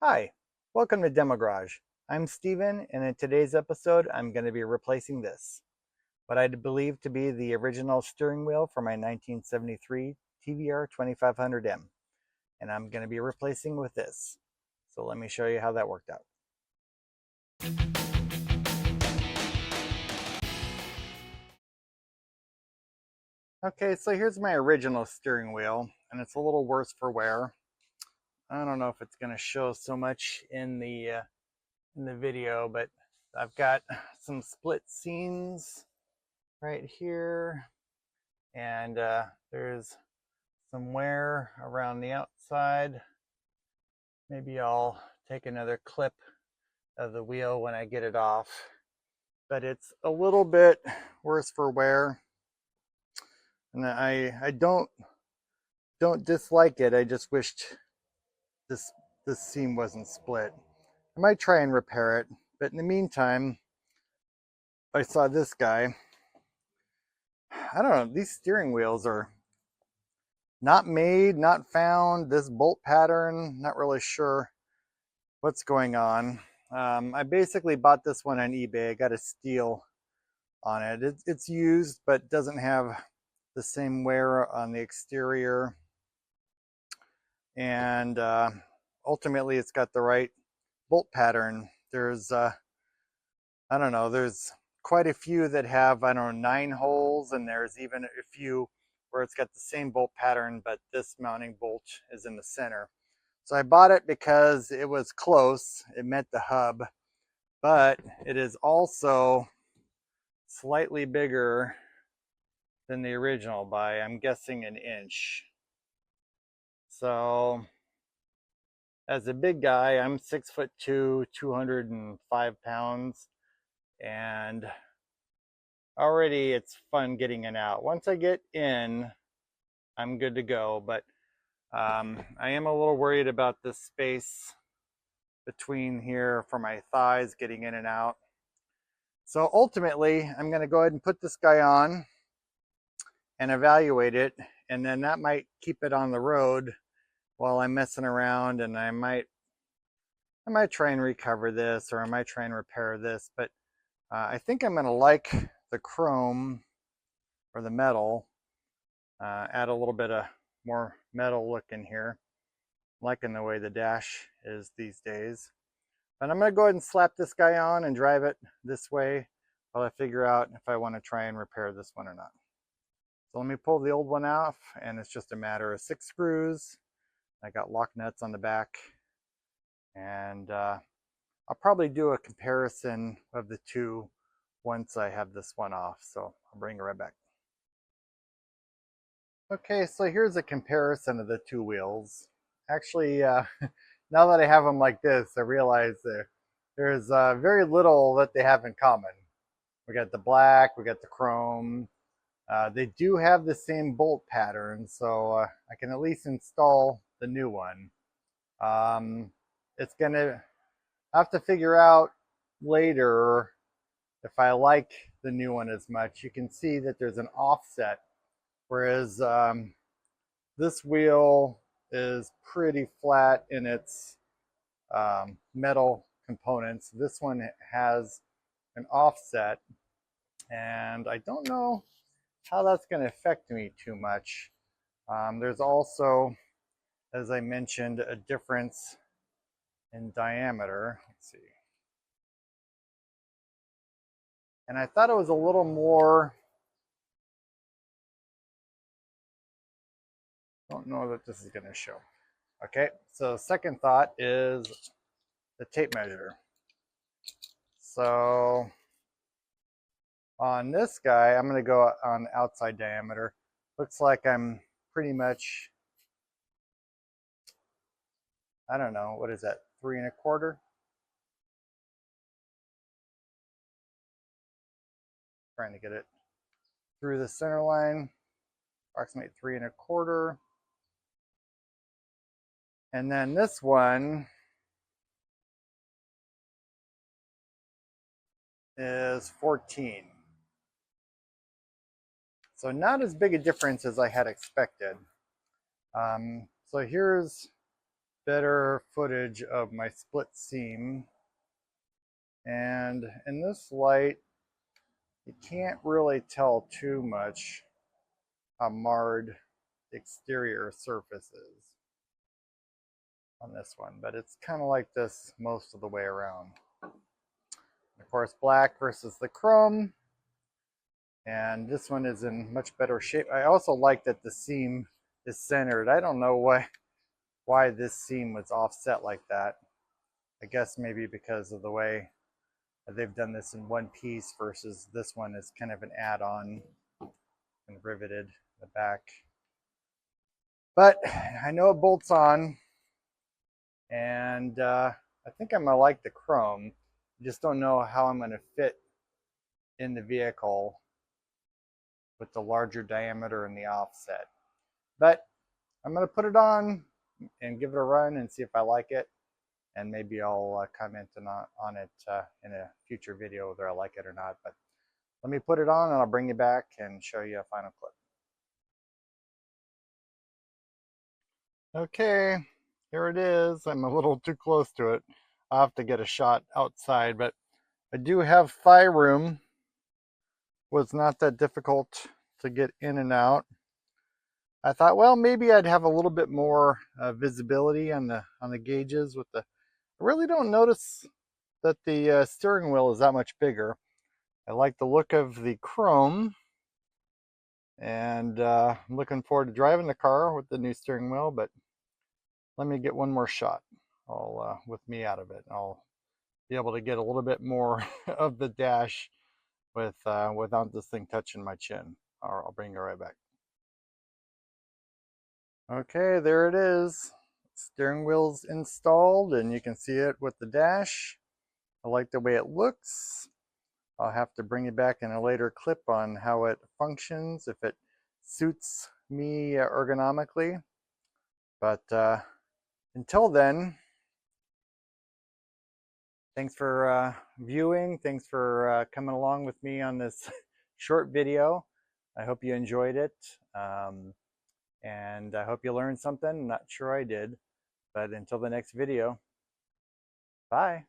Hi, welcome to Demo Garage. I'm Steven, and in today's episode, I'm going to be replacing this, what I believe to be the original steering wheel for my 1973 TVR 2500M, and I'm going to be replacing with this. So let me show you how that worked out. Okay, so here's my original steering wheel, and it's a little worse for wear. I don't know if it's going to show so much in the video, but I've got some split seams right here, and there's some wear around the outside. Maybe I'll take another clip of the wheel when I get it off, but it's a little bit worse for wear, and I don't dislike it. I just wished this seam wasn't split. I might try and repair it, but in the meantime, I saw this guy. I don't know, these steering wheels are not made, not found. This bolt pattern, not really sure what's going on. I basically bought this one on eBay. I got a steal on it. It's used, but doesn't have the same wear on the exterior. And ultimately, it's got the right bolt pattern. There's, I don't know, there's quite a few that have, I don't know, 9 holes, and there's even a few where it's got the same bolt pattern, but this mounting bolt is in the center. So I bought it because it was close. It met the hub, but it is also slightly bigger than the original by, I'm guessing, an inch. So as a big guy, I'm 6'2", 205 pounds, and already it's fun getting in and out. Once I get in, I'm good to go, but I am a little worried about this space between here for my thighs getting in and out. So ultimately, I'm going to go ahead and put this guy on and evaluate it, and then that might keep it on the road while I'm messing around, and I might try and recover this, or I might try and repair this, but I think I'm going to like the chrome or the metal, add a little bit of more metal look in here, liking the way the dash is these days. But I'm going to go ahead and slap this guy on and drive it this way while I figure out if I want to try and repair this one or not. So let me pull the old one off, and it's just a matter of 6 screws. I got lock nuts on the back, and I'll probably do a comparison of the two once I have this one off. So I'll bring it right back. Okay, so here's a comparison of the two wheels. Actually, now that I have them like this, I realize there's very little that they have in common. We got the black, we got the chrome. They do have the same bolt pattern, so I can at least install the new one. It's gonna have to figure out later if I like the new one as much. You can see that there's an offset, whereas this wheel is pretty flat in its metal components. This one has an offset, and I don't know how that's going to affect me too much. There's also, as I mentioned, a difference in diameter. Let's see. And I thought it was a little more, don't know that this is going to show. Okay, so second thought is the tape measure. So on this guy, I'm going to go on outside diameter. Looks like I'm pretty much, I don't know, what is that, 3 1/4? Trying to get it through the center line, approximate 3 1/4. And then this one is 14. So not as big a difference as I had expected. So here's better footage of my split seam. And in this light, you can't really tell too much how marred the exterior surface is on this one, but it's kind of like this most of the way around. Of course, black versus the chrome, and this one is in much better shape. I also like that the seam is centered. I don't know why this seam was offset like that. I guess maybe because of the way they've done this in one piece versus this one is kind of an add-on and riveted in the back. But I know it bolts on, and I think I'm gonna like the chrome. I just don't know how I'm gonna fit in the vehicle with the larger diameter and the offset. But I'm gonna put it on and give it a run and see if I like it, and maybe I'll comment on it in a future video whether I like it or not. But let me put it on and I'll bring you back and show you a final clip. Okay, here it is. I'm a little too close to it. I'll have to get a shot outside, but I do have thigh room. Was not that difficult to get in and out. I thought, well, maybe I'd have a little bit more visibility on the gauges with the. I really don't notice that the steering wheel is that much bigger. I like the look of the chrome, and I'm looking forward to driving the car with the new steering wheel. But let me get one more shot. With me out of it. I'll be able to get a little bit more of the dash without this thing touching my chin. I'll bring you right back. Okay, there it is. Steering wheel's installed, and you can see it with the dash. I like the way it looks. I'll have to bring you back in a later clip on how it functions, if it suits me ergonomically. But until then, thanks for viewing. Thanks for coming along with me on this short video. I hope you enjoyed it. And I hope you learned something. Not sure I did. But until the next video, bye.